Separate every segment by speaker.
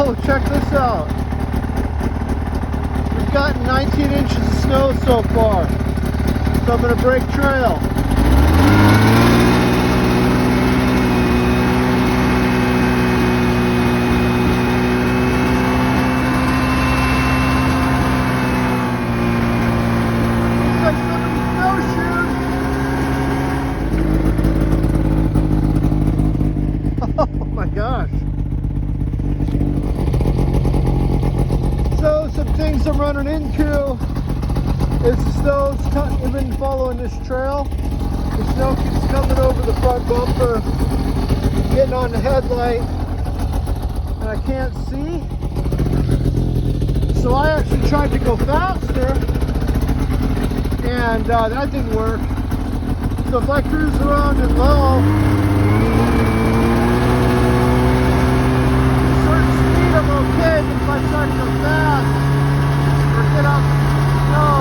Speaker 1: Oh, check this out. We've gotten 19 inches of snow so far. So I'm going to break trail. Looks like somebody's snowshoeing. Oh my gosh. So some things I'm running into is the snow's I've been following this trail. The snow keeps coming over the front bumper, getting on the headlight, and I can't see. So I actually tried to go faster, and that didn't work. So if I cruise around in low, I'm okay, but if I start to go fast or get out the snow,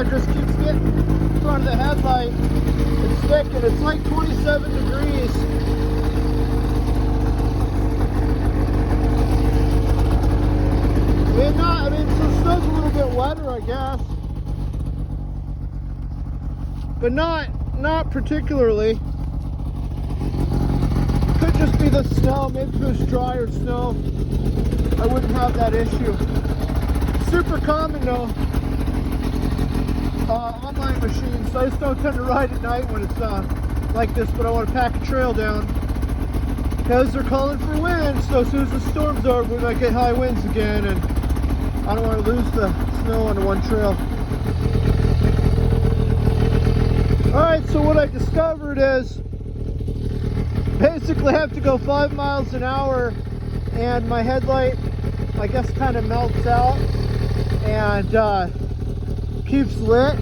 Speaker 1: it just keeps getting in front of the headlight. It's thick and it's like 27 degrees. So the snow's a little bit wetter, I guess. But not particularly. Could just be the snow. Maybe if it was drier snow, I wouldn't have that issue. Super common though. On my machine, so I just don't tend to ride at night when it's like this, but I want to pack a trail down because they're calling for wind, so as soon as the storm's over we might get high winds again, and I don't want to lose the snow on the one trail. Alright, so what I discovered is basically I have to go 5 miles an hour and my headlight, I guess, kind of melts out and keeps lit.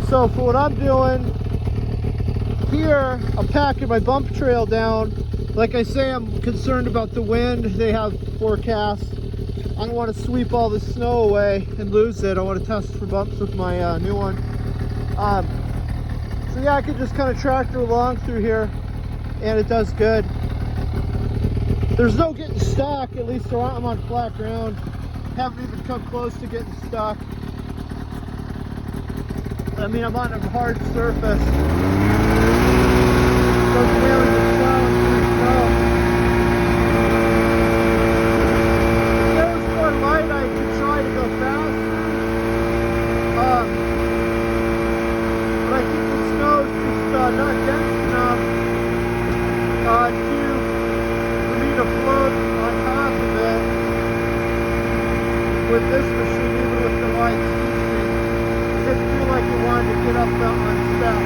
Speaker 1: So for what I'm doing here, I'm packing my bump trail down. Like I say, I'm concerned about the wind they have forecast. I don't want to sweep all the snow away and lose it. I want to test for bumps with my new one. So yeah, I can just kind of tractor along through here and it does good. There's no getting stuck, at least I'm on flat ground. Haven't even come close to getting stuck. I mean, I'm on a hard surface. So clearly the snow is pretty slow. If there was more light, I could try to go faster. But I think the snow is just not dense enough for me to float on top of it with this machine, even with the lights. Didn't feel like it wanted to get up on step.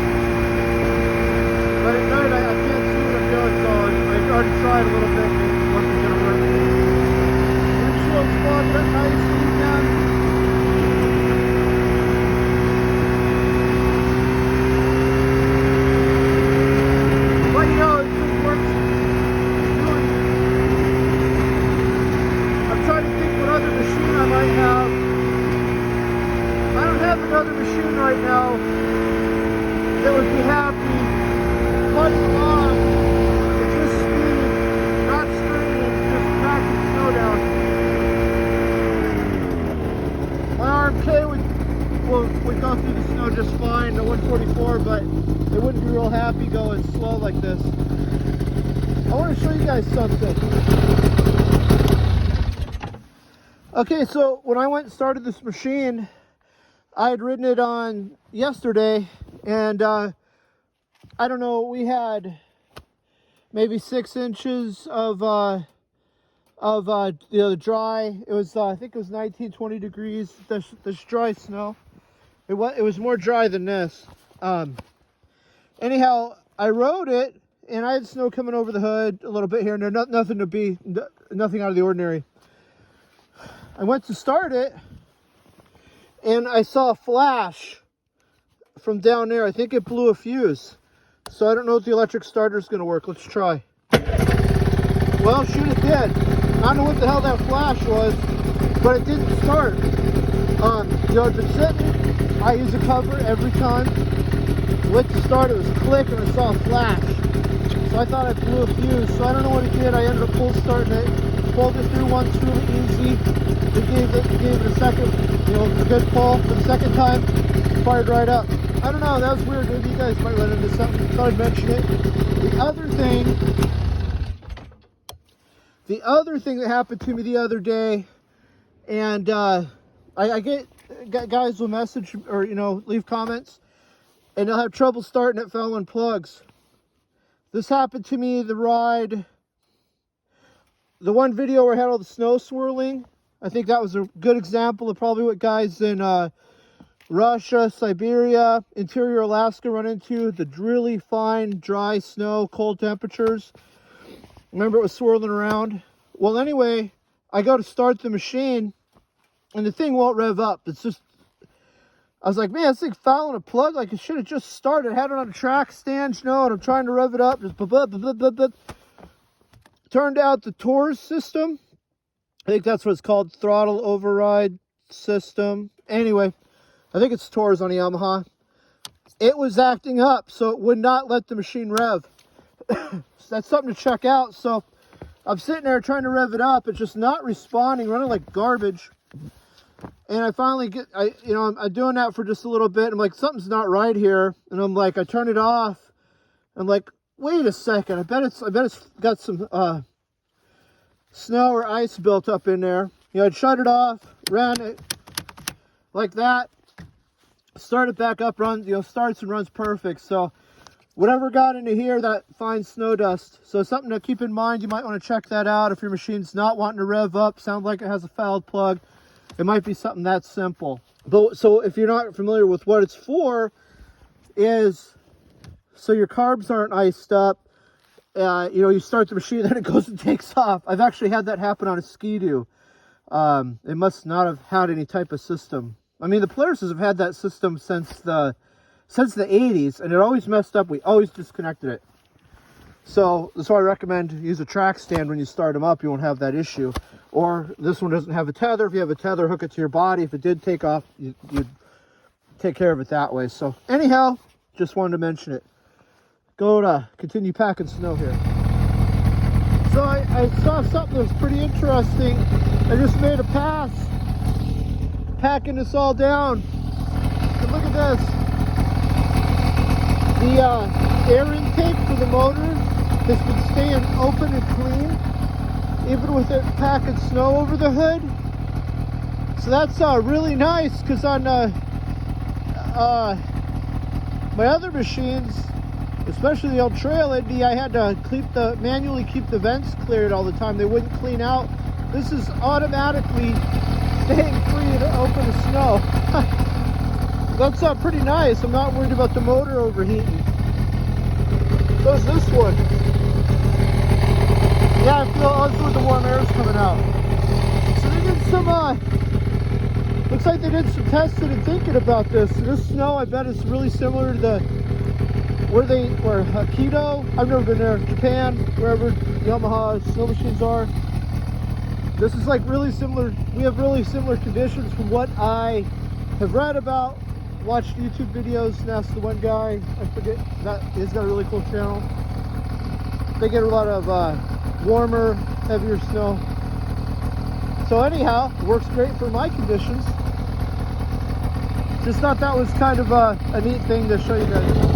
Speaker 1: But at night I can't see what I'm doing, so I already tried a little bit and it wasn't going to work. Windshield spot, that nice weekend. But you know, it just works. I'm trying to think what other machine I might have. I don't have another machine right now that would be happy putting along at this speed, not straining, just packing snow down. My RMK would go through the snow just fine, the 144, but it wouldn't be real happy going slow like this. I want to show you guys something. Okay, so when I went and started this machine, I had ridden it on yesterday, and I don't know, we had maybe 6 inches of dry. It was I think it was 19, 20 degrees. This dry snow. It was more dry than this. Anyhow, I rode it, and I had snow coming over the hood a little bit here and there. Nothing out of the ordinary. I went to start it, and I saw a flash from down there. I think it blew a fuse. So I don't know if the electric starter is going to work. Let's try. Well, shoot, it did. I don't know what the hell that flash was, but it didn't start. You know, it's sitting. I use a cover every time. Went to start, it was click, and I saw a flash. So I thought I blew a fuse. So I don't know what it did. I ended up pull starting it, pulled it through once, really easy. It gave it a second, you know, a good pull. For the second time, fired right up. I don't know, that was weird. Maybe you guys might run into something. Thought I'd mention it. The other thing that happened to me the other day, and I get guys will message or, you know, leave comments, and they'll have trouble starting it, fell on plugs. This happened to me the one video where I had all the snow swirling. I think that was a good example of probably what guys in Russia, Siberia, interior Alaska run into. The really fine, dry snow, cold temperatures. Remember, it was swirling around. Well, anyway, I go to start the machine, and the thing won't rev up. It's just, I was like, man, this thing fell on a plug. Like, it should have just started. I had it on a track stand, you know, and I'm trying to rev it up. Just turned out the TORS system. I think that's what it's called, throttle override system. Anyway, I think it's TORS on a Yamaha. It was acting up, so it would not let the machine rev. So that's something to check out. So I'm sitting there trying to rev it up. It's just not responding, running like garbage. And I finally I'm doing that for just a little bit. I'm like, something's not right here. And I'm like, I turn it off. I'm like, wait a second. I bet it's got some snow or ice built up in there. You know, I'd shut it off, ran it like that, start it back up, runs, you know, starts and runs perfect. So whatever got into here, that fine snow dust. So something to keep in mind. You might want to check that out if your machine's not wanting to rev up, sounds like it has a fouled plug. It might be something that simple. But so if you're not familiar with what it's for, is so your carbs aren't iced up. You know, you start the machine, then it goes and takes off. I've actually had that happen on a Ski-Doo. It must not have had any type of system. I mean, the Polarses have had that system since the 80s, and it always messed up. We always disconnected it. So that's why I recommend use a track stand when you start them up. You won't have that issue. Or this one doesn't have a tether. If you have a tether, hook it to your body. If it did take off, you'd take care of it that way. So anyhow, just wanted to mention it. Go to continue packing snow here. So I saw something that was pretty interesting. I just made a pass packing this all down. And look at this. The air intake for the motor has been staying open and clean, even with it packing snow over the hood. So that's really nice, because on my other machines, especially the old Trail Indy, I had to manually keep the vents cleared all the time. They wouldn't clean out. This is automatically staying free to open the snow. That's pretty nice. I'm not worried about the motor overheating. So is this one. Yeah, I feel also the warm air is coming out. So they did some, looks like they did some testing and thinking about this. This snow, I bet, is really similar to where Hokkaido, I've never been there, Japan, wherever Yamaha snow machines are. This is like really similar. We have really similar conditions from what I have read about, watched YouTube videos, and asked the one guy, I forget, he's got a really cool channel. They get a lot of warmer, heavier snow. So anyhow, it works great for my conditions. Just thought that was kind of a neat thing to show you guys.